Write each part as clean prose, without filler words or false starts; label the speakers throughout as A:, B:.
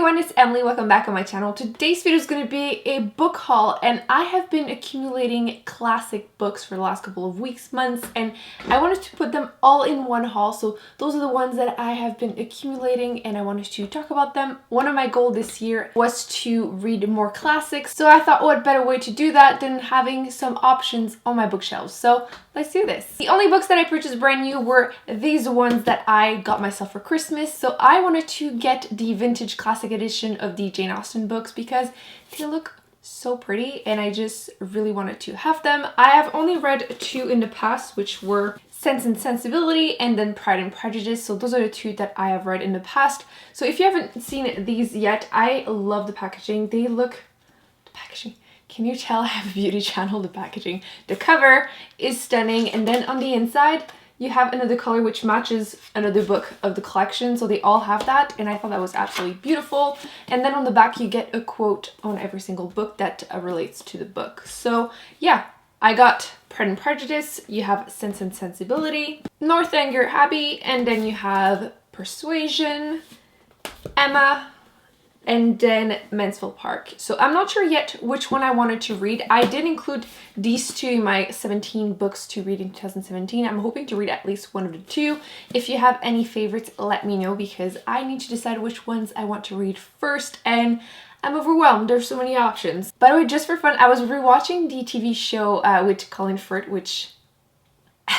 A: everyone, it's Emily. Welcome back on my channel. Today's video is going to be a book haul, and I have been accumulating classic books for the last couple of weeks, months, and I wanted to put them all in one haul. So those are the ones that I have been accumulating and I wanted to talk about them. One of my goals this year was to read more classics, so I thought what better way to do that than having some options on my bookshelves. So let's do this. The only books that I purchased brand new were these ones that I got myself for Christmas. So I wanted to get the vintage classic edition of the Jane Austen books because they look so pretty and I just really wanted to have them. I have only read two in the past, which were Sense and Sensibility and then Pride and Prejudice. So those are the two that I have read in the past. So if you haven't seen these yet, I love the packaging. They look... the packaging... Can you tell I have a beauty channel? The packaging. The cover is stunning, and then on the inside you have another color which matches another book of the collection, so they all have that, and I thought that was absolutely beautiful. And then on the back you get a quote on every single book that relates to the book. So yeah, I got Pride and Prejudice, you have Sense and Sensibility, Northanger Abbey, and then you have Persuasion, Emma, and then Mansfield Park. So I'm not sure yet which one I wanted to read. I did include these two in my 17 books to read in 2017. I'm hoping to read at least one of the two. If you have any favorites, let me know because I need to decide which ones I want to read first, and I'm overwhelmed. There's so many options. By the way, just for fun, I was rewatching the TV show with Colin Firth, which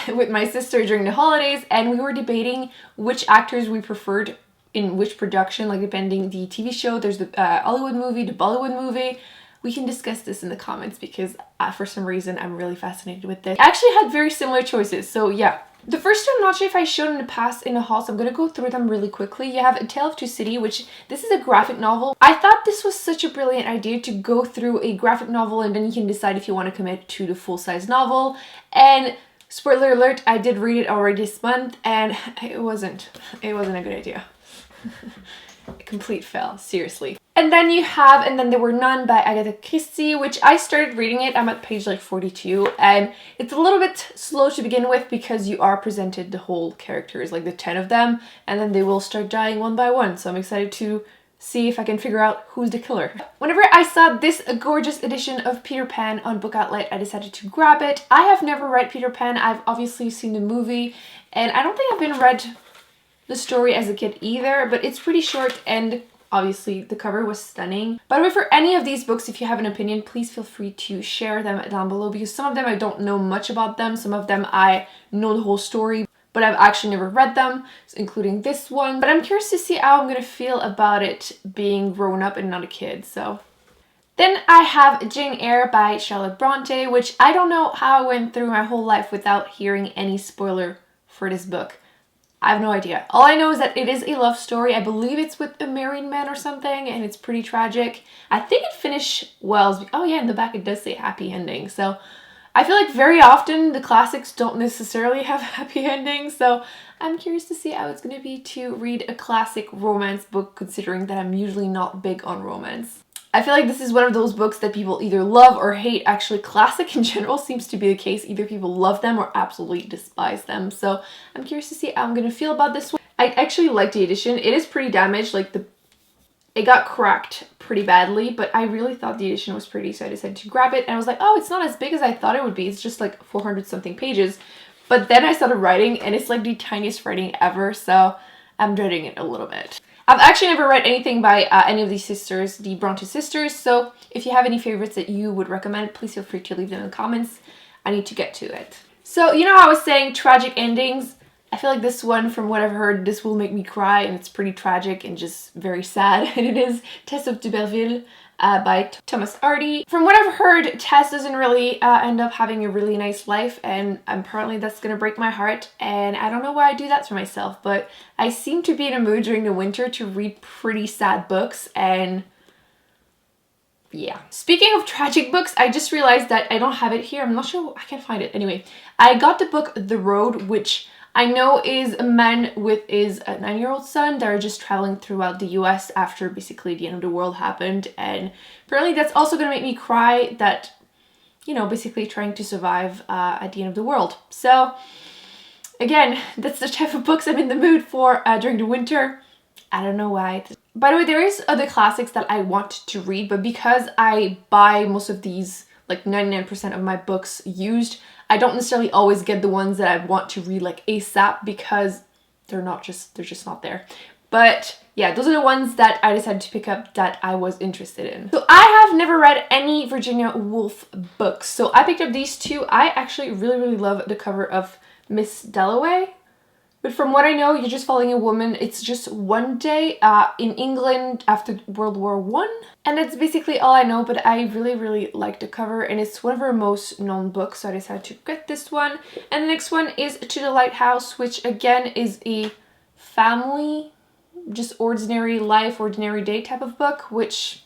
A: with my sister during the holidays, and we were debating which actors we preferred in which production, like depending the TV show. There's the Hollywood movie, the Bollywood movie. We can discuss this in the comments because for some reason I'm really fascinated with this. I actually had very similar choices, so yeah. The first two I'm not sure if I showed in the past in a haul, so I'm gonna go through them really quickly. You have A Tale of Two Cities, which this is a graphic novel. I thought this was such a brilliant idea to go through a graphic novel and then you can decide if you want to commit to the full-size novel. And spoiler alert, I did read it already this month and it wasn't a good idea. A complete fail, seriously. And then you have And Then There Were None by Agatha Christie, which I started reading it. I'm at page like 42 and it's a little bit slow to begin with because you are presented the whole characters, like the 10 of them, and then they will start dying one by one. So I'm excited to see if I can figure out who's the killer. Whenever I saw this gorgeous edition of Peter Pan on Book Outlet, I decided to grab it. I have never read Peter Pan. I've obviously seen the movie and I don't think I've been read the story as a kid either, but it's pretty short and obviously the cover was stunning. By the way, for any of these books, if you have an opinion, please feel free to share them down below because some of them I don't know much about them, some of them I know the whole story, but I've actually never read them, including this one. But I'm curious to see how I'm gonna feel about it being grown up and not a kid, so. Then I have Jane Eyre by Charlotte Bronte, which I don't know how I went through my whole life without hearing any spoiler for this book. I have no idea. All I know is that it is a love story. I believe it's with a married man or something, and it's pretty tragic. I think it finished well. Oh yeah, in the back it does say happy ending. So I feel like very often the classics don't necessarily have happy endings. So I'm curious to see how it's going to be to read a classic romance book, considering that I'm usually not big on romance. I feel like this is one of those books that people either love or hate. Actually, classic in general seems to be the case. Either people love them or absolutely despise them. So I'm curious to see how I'm going to feel about this one. I actually like the edition. It is pretty damaged. Like it got cracked pretty badly, but I really thought the edition was pretty, so I decided to grab it. And I was like, oh, it's not as big as I thought it would be. It's just like 400 something pages. But then I started writing and it's like the tiniest writing ever. So I'm dreading it a little bit. I've actually never read anything by any of these sisters, the Bronte sisters, so if you have any favorites that you would recommend, please feel free to leave them in the comments. I need to get to it. So, you know how I was saying tragic endings? I feel like this one, from what I've heard, this will make me cry, and it's pretty tragic and just very sad, and it is Tess of Duberville by Thomas Hardy. From what I've heard, Tess doesn't really end up having a really nice life, and apparently that's gonna break my heart, and I don't know why I do that to myself, but I seem to be in a mood during the winter to read pretty sad books, and yeah. Speaking of tragic books, I just realized that I don't have it here. I'm not sure, I can't find it. Anyway, I got the book The Road, which I know is a man with his 9-year-old son that are just traveling throughout the US after basically the end of the world happened, and apparently that's also gonna make me cry, that, you know, basically trying to survive at the end of the world. So again, that's the type of books I'm in the mood for during the winter. I don't know why. By the way, there is other classics that I want to read, but because I buy most of these, like 99% of my books used, I don't necessarily always get the ones that I want to read like ASAP because they're just not there. But yeah, those are the ones that I decided to pick up that I was interested in. So I have never read any Virginia Woolf books, so I picked up these two. I actually really love the cover of Miss Dalloway. But from what I know, you're just following a woman. It's just one day in England after World War I. And that's basically all I know, but I really like the cover, and it's one of her most known books, so I decided to get this one. And the next one is To the Lighthouse, which again is a family, just ordinary life, ordinary day type of book, which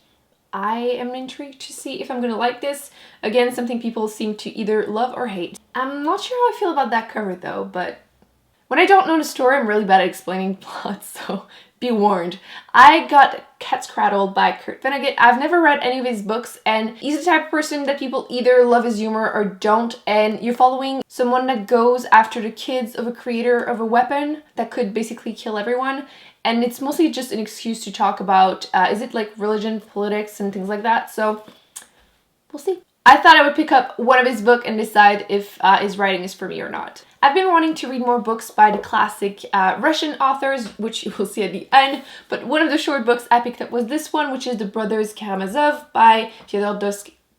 A: I am intrigued to see if I'm gonna like this. Again, something people seem to either love or hate. I'm not sure how I feel about that cover though, but when I don't know the story, I'm really bad at explaining plots, so be warned. I got Cat's Cradle by Kurt Vonnegut. I've never read any of his books, and he's the type of person that people either love his humor or don't, and you're following someone that goes after the kids of a creator of a weapon that could basically kill everyone, and it's mostly just an excuse to talk about, is it like religion, politics, and things like that, so we'll see. I thought I would pick up one of his books and decide if his writing is for me or not. I've been wanting to read more books by the classic Russian authors, which you will see at the end, but one of the short books I picked up was this one, which is The Brothers Karamazov by Fyodor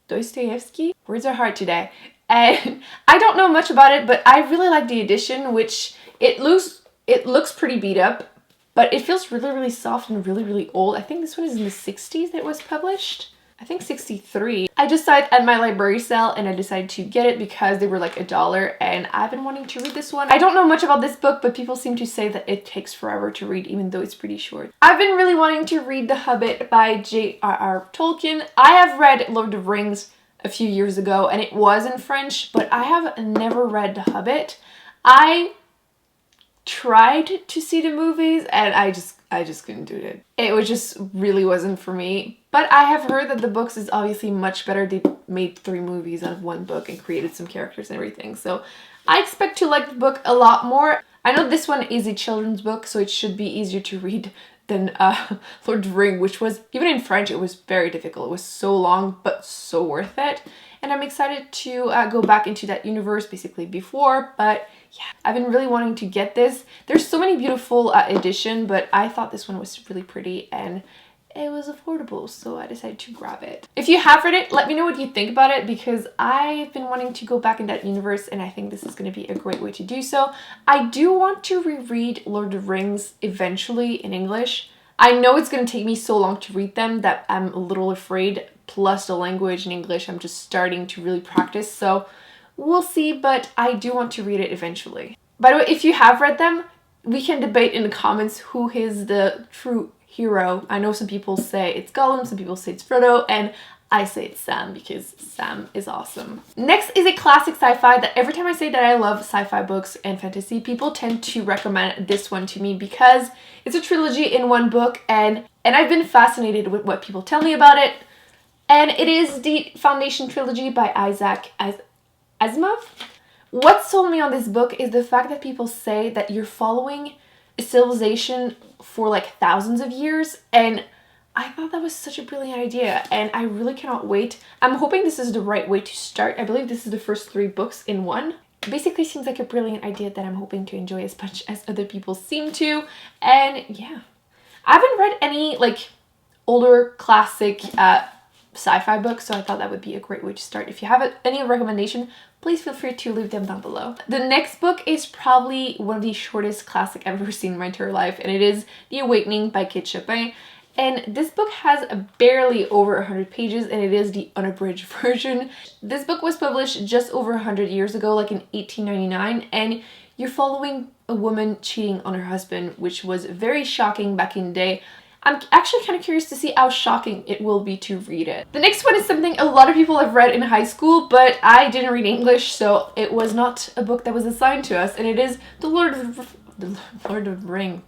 A: Dostoevsky. Words are hard today. And I don't know much about it, but I really like the edition, which it looks pretty beat up, but it feels really soft and really old. I think this one is in the 60s that it was published. I think 63. I just saw it at my library sale and I decided to get it because they were like $1 and I've been wanting to read this one. I don't know much about this book, but people seem to say that it takes forever to read even though it's pretty short. I've been really wanting to read The Hobbit by J.R.R. Tolkien. I have read Lord of the Rings a few years ago and it was in French, but I have never read The Hobbit. I tried to see the movies and I just couldn't do it. It just really wasn't for me. But I have heard that the books is obviously much better. They made 3 movies out of one book and created some characters and everything. So I expect to like the book a lot more. I know this one is a children's book, so it should be easier to read than Lord of the Rings, which was, even in French, it was very difficult. It was so long, but so worth it. And I'm excited to go back into that universe basically before, but yeah, I've been really wanting to get this. There's so many beautiful editions, but I thought this one was really pretty and it was affordable, so I decided to grab it. If you have read it, let me know what you think about it because I've been wanting to go back in that universe and I think this is going to be a great way to do so. I do want to reread Lord of the Rings eventually in English. I know it's going to take me so long to read them that I'm a little afraid, plus the language in English I'm just starting to really practice, so we'll see, but I do want to read it eventually. By the way, if you have read them, we can debate in the comments who is the true hero. I know some people say it's Gollum, some people say it's Frodo, and I say it's Sam because Sam is awesome. Next is a classic sci-fi that every time I say that I love sci-fi books and fantasy, people tend to recommend this one to me because it's a trilogy in one book and I've been fascinated with what people tell me about it. And it is the Foundation trilogy by Isaac Asimov. What sold me on this book is the fact that people say that you're following a civilization for like thousands of years, and I thought that was such a brilliant idea and I really cannot wait. I'm hoping this is the right way to start. I believe this is the first 3 books in one. It basically seems like a brilliant idea that I'm hoping to enjoy as much as other people seem to, and yeah. I haven't read any like older classic sci-fi books, so I thought that would be a great way to start. If you have any recommendation, please feel free to leave them down below. The next book is probably one of the shortest classic I've ever seen in my entire life, and it is The Awakening by Kate Chopin. And this book has barely over 100 pages, and it is the unabridged version. This book was published just over 100 years ago, like in 1899, and you're following a woman cheating on her husband, which was very shocking back in the day. I'm actually kind of curious to see how shocking it will be to read it. The next one is something a lot of people have read in high school, but I didn't read English, so it was not a book that was assigned to us, and it is The Lord of the Ring.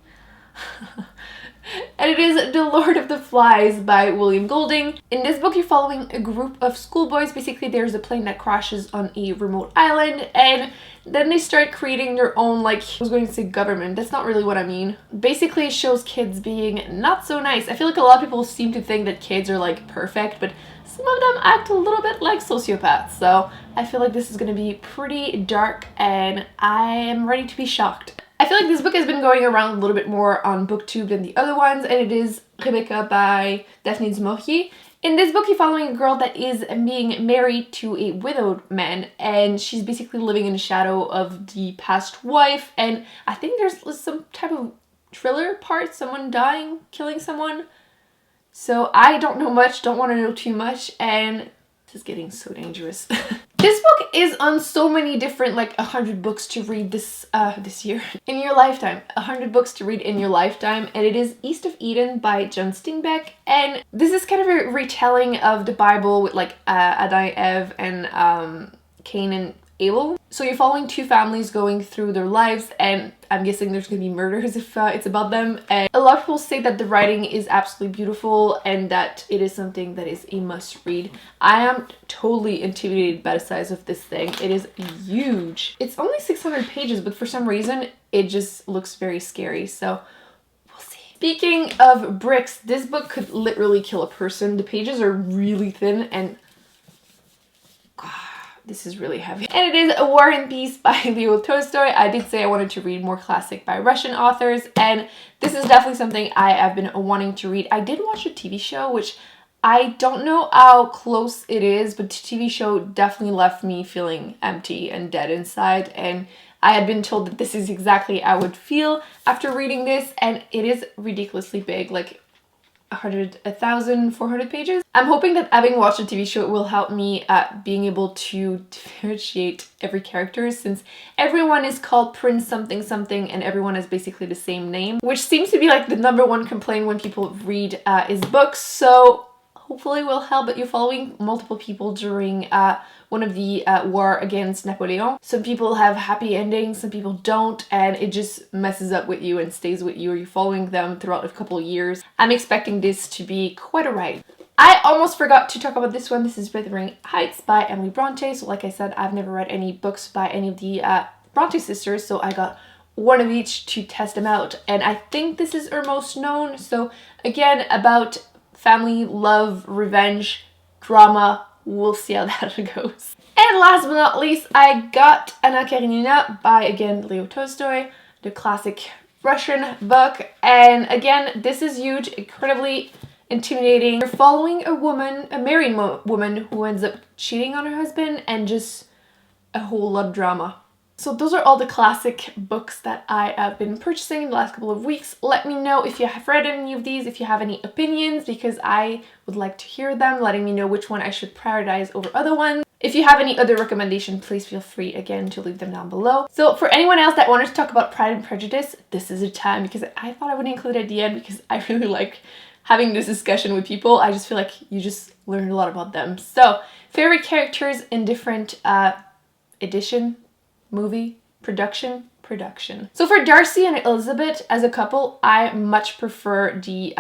A: And it is The Lord of the Flies by William Golding. In this book, you're following a group of schoolboys. Basically, there's a plane that crashes on a remote island, and then they start creating their own, like, I was going to say government. That's not really what I mean. Basically, it shows kids being not so nice. I feel like a lot of people seem to think that kids are, like, perfect, but some of them act a little bit like sociopaths. So I feel like this is going to be pretty dark, and I am ready to be shocked. I feel like this book has been going around a little bit more on BookTube than the other ones, and it is Rebecca by Daphne du Maurier. In this book, you're following a girl that is being married to a widowed man, and she's basically living in the shadow of the past wife, and I think there's some type of thriller part, someone dying, killing someone. So I don't know much, don't want to know too much, and this is getting so dangerous. This book is on so many different, like 100 books to read this year. In your lifetime. 100 books to read in your lifetime. And it is East of Eden by John Steinbeck. And this is kind of a retelling of the Bible with like Adam and Eve and Cain and Abel. So you're following two families going through their lives, and I'm guessing there's gonna be murders if it's about them. And a lot of people say that the writing is absolutely beautiful and that it is something that is a must read. I am totally intimidated by the size of this thing. It is huge. It's only 600 pages, but for some reason it just looks very scary. So we'll see. Speaking of bricks, this book could literally kill a person. The pages are really thin and this is really heavy. And it is A War and Peace by Leo Tolstoy. I did say I wanted to read more classic by Russian authors, and this is definitely something I have been wanting to read. I did watch a TV show, which I don't know how close it is, but the TV show definitely left me feeling empty and dead inside, and I had been told that this is exactly how I would feel after reading this, and it is ridiculously big, like 1,400 pages. I'm hoping that having watched the TV show it will help me being able to differentiate every character, since everyone is called Prince something something and everyone has basically the same name, which seems to be like the #1 complaint when people read his books. So hopefully it will help. But you're following multiple people during one of the war against Napoleon. Some people have happy endings, some people don't, and it just messes up with you and stays with you, or you're following them throughout a couple of years. I'm expecting this to be quite a ride. I almost forgot to talk about this one. This is Wuthering Heights by Emily Bronte. So like I said, I've never read any books by any of the Bronte sisters, so I got one of each to test them out, and I think this is her most known. So again, about family, love, revenge, drama. We'll see how that goes. And last but not least, I got Anna Karenina by, again, Leo Tolstoy, the classic Russian book. And again, this is huge, incredibly intimidating. You're following a woman, a married woman who ends up cheating on her husband, and just a whole lot of drama. So those are all the classic books that I have been purchasing in the last couple of weeks. Let me know if you have read any of these, if you have any opinions, because I would like to hear them, letting me know which one I should prioritize over other ones. If you have any other recommendations, please feel free again to leave them down below. So for anyone else that wanted to talk about Pride and Prejudice, this is the time, because I thought I would include it at the end because I really like having this discussion with people. I just feel like you just learn a lot about them. So favorite characters in different edition, movie, production. So for Darcy and Elizabeth as a couple, I much prefer the,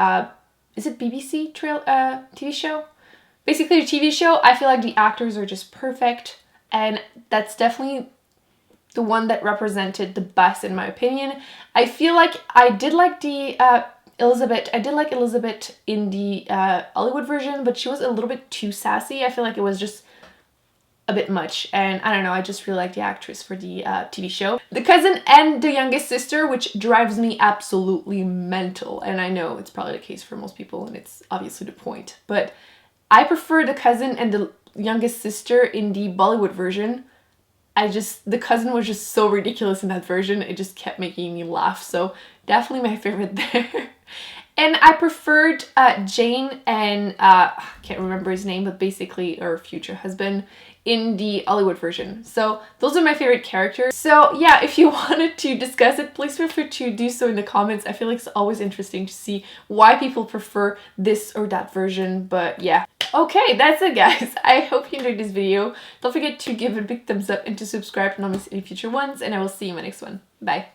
A: is it BBC TV show? Basically the TV show, I feel like the actors are just perfect, and that's definitely the one that represented the best in my opinion. I feel like I did like the Elizabeth, I did like Elizabeth in the Hollywood version, but she was a little bit too sassy. I feel like it was just a bit much, and I don't know, I just really like the actress for the TV show. The cousin and the youngest sister, which drives me absolutely mental, and I know it's probably the case for most people, and it's obviously the point, but I prefer the cousin and the youngest sister in the Bollywood version. The cousin was just so ridiculous in that version, it just kept making me laugh, so definitely my favorite there. And I preferred Jane and, I can't remember his name, but basically her future husband in the Hollywood version. So those are my favorite characters. So yeah, if you wanted to discuss it, please feel free to do so in the comments. I feel like it's always interesting to see why people prefer this or that version, but yeah. Okay, that's it guys. I hope you enjoyed this video. Don't forget to give it a big thumbs up and to subscribe to not miss any future ones, and I will see you in my next one. Bye.